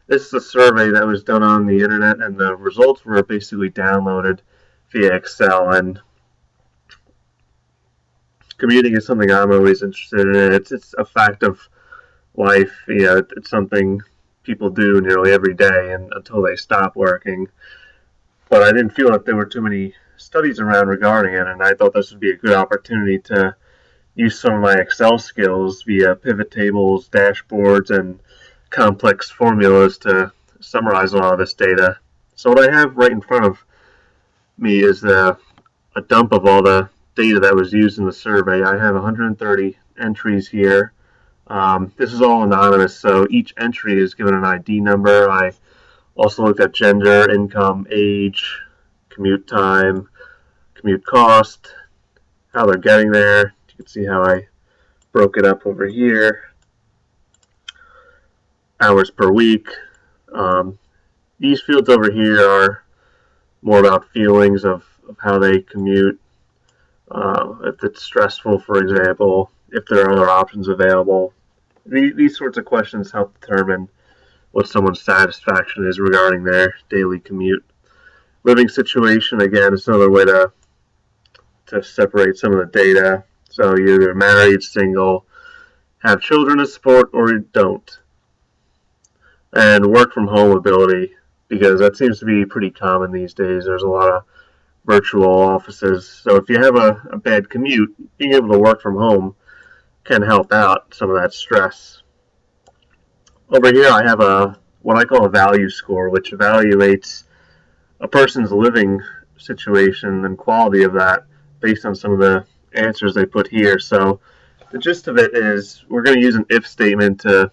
This is a survey that was done on the internet, and the results were basically downloaded via Excel. And commuting is something I'm always interested in. It's a fact of life. It's something people do nearly every day, and until they stop working. But I didn't feel that there were too many studies around regarding it, and I thought this would be a good opportunity to use some of my Excel skills via pivot tables, dashboards, and complex formulas to summarize all of this data. So what I have right in front of me is a dump of all the data that was used in the survey. I have 130 entries here. This is all anonymous, so each entry is given an ID number. I also looked at gender, income, age, commute time, commute cost, how they're getting there. You can see how I broke it up over here. Hours per week. Um, these fields over here are more about feelings of how they commute. If it's stressful, for example, if there are other options available. These sorts of questions help determine what someone's satisfaction is regarding their daily commute. Living situation, again, is another way to separate some of the data. So you're either married, single, have children to support, or you don't. And work from home ability, because that seems to be pretty common these days. There's a lot of virtual offices. So if you have a bad commute, being able to work from home can help out some of that stress. Over here I have a what I call a value score, which evaluates a person's living situation and quality of that based on some of the answers they put here. So the gist of it is we're going to use an if statement to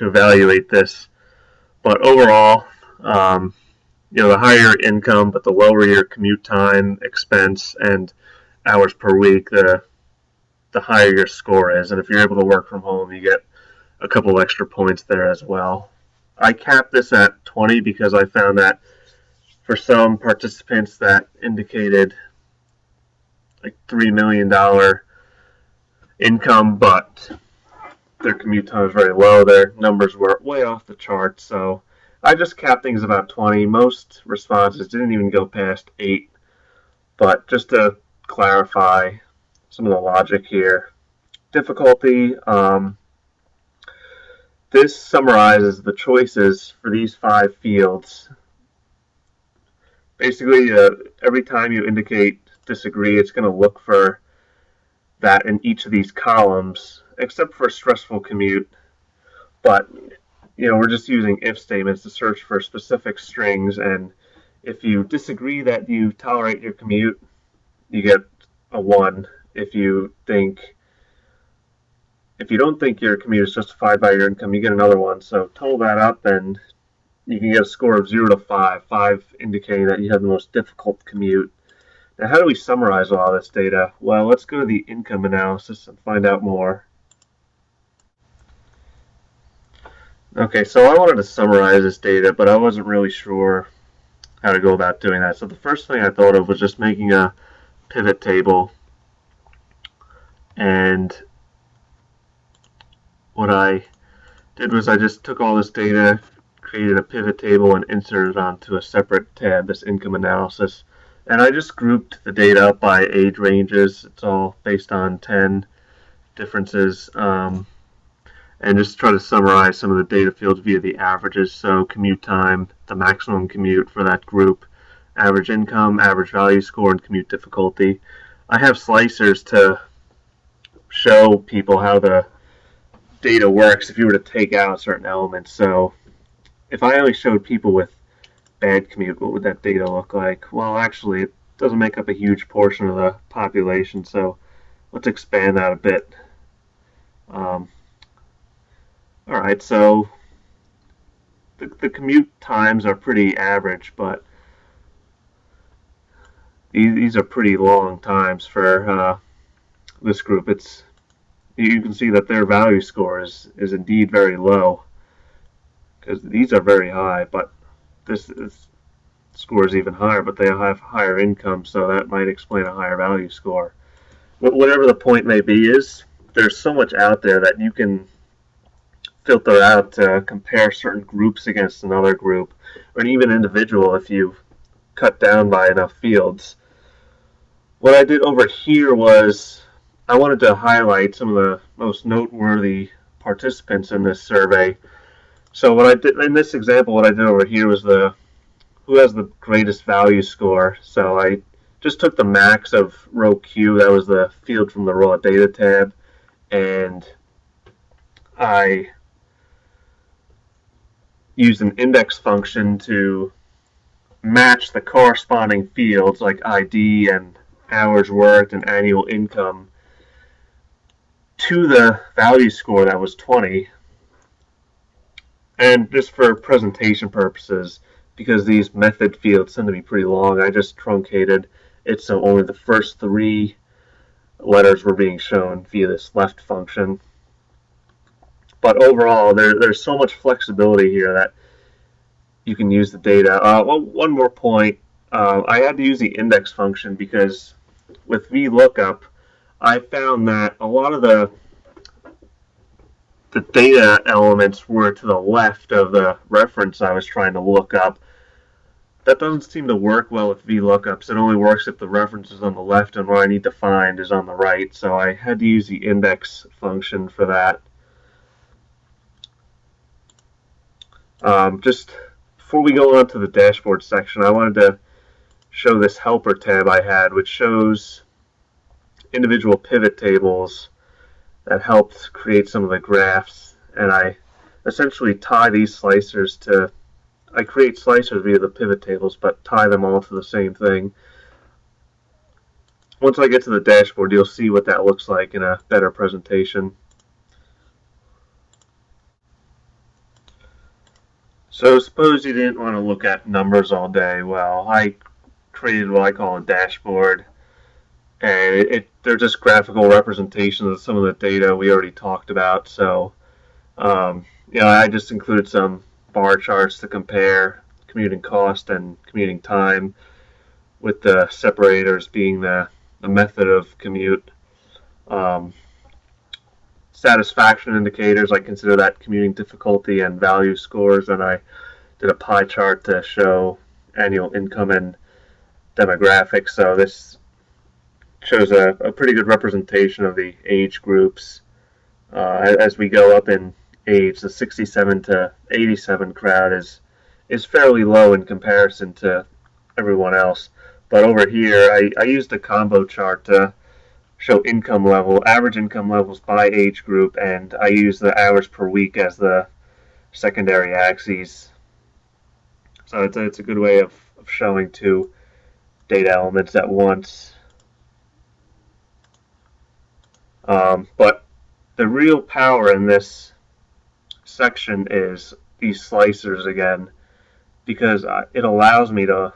evaluate this. But overall, the higher your income, but the lower your commute time, expense, and hours per week, the higher your score is. And if you're able to work from home, you get a couple extra points there as well. I capped this at 20 because I found that for some participants that indicated like $3 million income, but their commute time was very low. Their numbers were way off the charts. So I just capped things about 20. Most responses didn't even go past 8. But just to clarify some of the logic here, difficulty. This summarizes the choices for these 5 fields. Basically, every time you indicate disagree, it's going to look for that in each of these columns, except for stressful commute. But we're just using if statements to search for specific strings, and if you disagree that you tolerate your commute, you get a 1. If you don't think your commute is justified by your income, you get another 1. So total that up, and you can get a score of 0 to 5. 5 indicating that you have the most difficult commute. Now, how do we summarize all this data? Well, let's go to the income analysis and find out more. Okay, so I wanted to summarize this data, but I wasn't really sure how to go about doing that. So the first thing I thought of was just making a pivot table. And what I did was I just took all this data, created a pivot table, and inserted it onto a separate tab, this income analysis. And I just grouped the data up by age ranges. It's all based on 10 differences. And just try to summarize some of the data fields via the averages. So commute time, the maximum commute for that group, average income, average value score, and commute difficulty. I have slicers to show people how the data works if you were to take out certain elements. So if I only showed people with bad commute, what would that data look like? Well, actually, it doesn't make up a huge portion of the population, so let's expand that a bit. All right, so the commute times are pretty average, but these are pretty long times for this group. You can see that their value score is indeed very low, because these are very high, but this score is even higher, but they have higher income, so that might explain a higher value score. But whatever the point may be, is there's so much out there that you can filter out to compare certain groups against another group, or an even individual if you cut down by enough fields. What I did over here was I wanted to highlight some of the most noteworthy participants in this survey. So what I did in this example, what I did over here was the who has the greatest value score. So I just took the max of row Q, that was the field from the raw data tab, and I used an index function to match the corresponding fields like ID and hours worked and annual income to the value score that was 20. And just for presentation purposes, because these method fields tend to be pretty long, I just truncated it so only the first 3 letters were being shown via this left function. But overall, there's so much flexibility here that you can use the data. One more point, I had to use the index function because with VLOOKUP, I found that a lot of the data elements were to the left of the reference I was trying to look up. That doesn't seem to work well with VLOOKUPs. It only works if the reference is on the left and what I need to find is on the right. So I had to use the index function for that. Just before we go on to the dashboard section, I wanted to show this helper tab I had, which shows individual pivot tables that helped create some of the graphs. And I essentially tie these slicers to, I create slicers via the pivot tables, but tie them all to the same thing. Once I get to the dashboard, you'll see what that looks like in a better presentation. So suppose you didn't want to look at numbers all day. Well, I created what I call a dashboard, and they're just graphical representations of some of the data we already talked about. So, I just included some bar charts to compare commuting cost and commuting time, with the separators being the method of commute. Satisfaction indicators, I consider that commuting difficulty and value scores, and I did a pie chart to show annual income and demographics. So this shows a pretty good representation of the age groups. As we go up in age, the 67 to 87 crowd is fairly low in comparison to everyone else. But over here, I used a combo chart to show income level, average income levels by age group, and I use the hours per week as the secondary axes. So it's a good way of showing 2 data elements at once. But the real power in this section is these slicers again, because it allows me to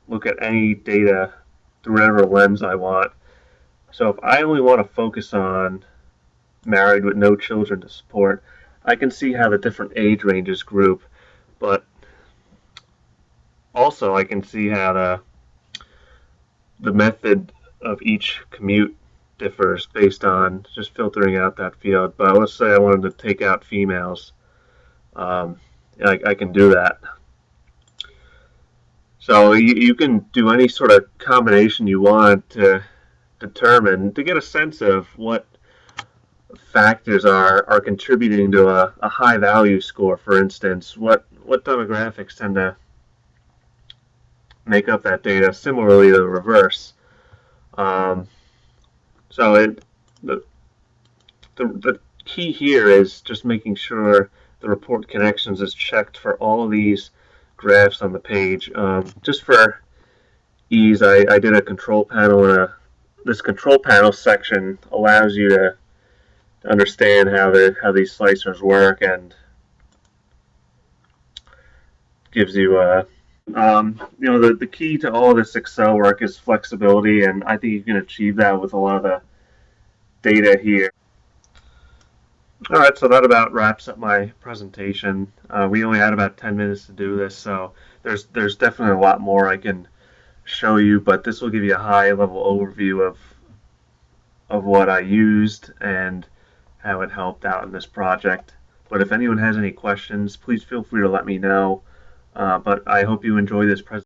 look at any data through whatever lens I want. So if I only want to focus on married with no children to support, I can see how the different age ranges group, but also I can see how the method of each commute differs based on just filtering out that field. But let's say I wanted to take out females. I can do that. So you can do any sort of combination you want to determine, to get a sense of what factors are contributing to a high value score. For instance, what demographics tend to make up that data. Similarly, the reverse. So the key here is just making sure the report connections is checked for all of these graphs on the page. Just for ease, I did a control panel, and this control panel section allows you to understand how these slicers work, and gives you the key to all this Excel work is flexibility, and I think you can achieve that with a lot of the data here. All right, so that about wraps up my presentation. We only had about 10 minutes to do this, so there's definitely a lot more I can show you, but this will give you a high-level overview of what I used and how it helped out in this project. But if anyone has any questions, please feel free to let me know. But I hope you enjoy this presentation.